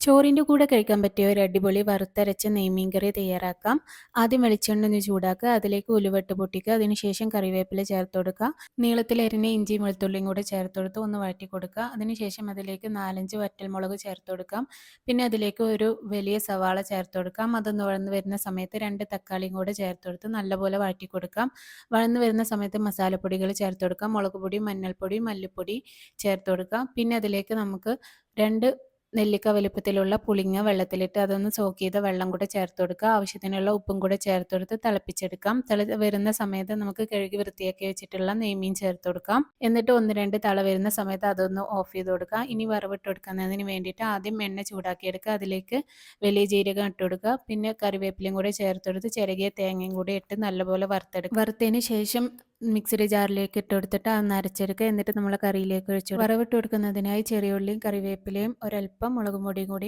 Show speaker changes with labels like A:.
A: ചോറിൻ്റെ കൂടെ കഴിക്കാൻ പറ്റിയ ഒരു അടിപൊളി വറുത്തരച്ച നെയ്മീൻ കറി തയ്യാറാക്കാം. ആദ്യം വെളിച്ചെണ്ണ ഒന്ന് ചൂടാക്കുക, അതിലേക്ക് ഉലുവയിട്ട് പൊട്ടിക്കുക, അതിനുശേഷം കറിവേപ്പില ചേർത്ത് കൊടുക്കുക, നീളത്തിലരിഞ്ഞ ഇഞ്ചിയും വെളുത്തുള്ളിയും കൂടെ ചേർത്ത് കൊടുത്ത് ഒന്ന് വഴറ്റി കൊടുക്കുക. അതിനുശേഷം അതിലേക്ക് 4-5 വറ്റൽമുളക് ചേർത്ത് കൊടുക്കാം. പിന്നെ അതിലേക്ക് ഒരു വലിയ സവാള ചേർത്ത് കൊടുക്കാം. അതൊന്ന് വഴന്ന് വരുന്ന സമയത്ത് 2 തക്കാളിയും കൂടെ ചേർത്ത് കൊടുത്ത് നല്ലപോലെ വഴറ്റി കൊടുക്കാം. വഴന്ന് വരുന്ന സമയത്ത് മസാലപ്പൊടികൾ ചേർത്ത് കൊടുക്കാം. മുളക് പൊടി, മഞ്ഞൾപ്പൊടി, മല്ലിപ്പൊടി ചേർത്ത് കൊടുക്കാം. പിന്നെ അതിലേക്ക് നമുക്ക് 2 നെല്ലിക്ക വലുപ്പത്തിലുള്ള പുളിങ്ങ വെള്ളത്തിലിട്ട് അതൊന്ന് സോക്ക് ചെയ്ത വെള്ളം കൂടെ ചേർത്ത് കൊടുക്കുക. ആവശ്യത്തിനുള്ള ഉപ്പും കൂടെ ചേർത്ത് കൊടുത്ത് തിളപ്പിച്ചെടുക്കാം. വരുന്ന സമയത്ത് നമുക്ക് കഴുകി വൃത്തിയാക്കി വെച്ചിട്ടുള്ള നെയ്മീൻ ചേർത്ത് കൊടുക്കാം. എന്നിട്ട് 1-2 തള വരുന്ന സമയത്ത് അതൊന്ന് ഓഫ് ചെയ്ത് കൊടുക്കുക. ഇനി വറവിട്ട് കൊടുക്കുന്നതിന് വേണ്ടിയിട്ട് ആദ്യം എണ്ണ ചൂടാക്കിയെടുക്കുക. അതിലേക്ക് വലിയ ജീരകം ഇട്ട് കൊടുക്കുക. പിന്നെ കറിവേപ്പിലയും കൂടെ ചേർത്ത് കൊടുത്ത് ചിരകിയ തേങ്ങയും കൂടെ ഇട്ട് നല്ലപോലെ വറുത്തെടുക്കുക. വറുത്തതിന് ശേഷം മിക്സിയുടെ ജാറിലേക്ക് ഇട്ട് കൊടുത്തിട്ട് അതൊന്ന് അരച്ചെടുക്കുക. എന്നിട്ട് നമ്മൾ കറിയിലേക്ക് ഒഴിച്ചു കൊടുക്കുക. വറവിട്ട് കൊടുക്കുന്നതിനായി ചെറിയ ഉള്ളിയും കറിവേപ്പിലയും ഒരൽപ്പം മുളക് പൊടിയും കൂടി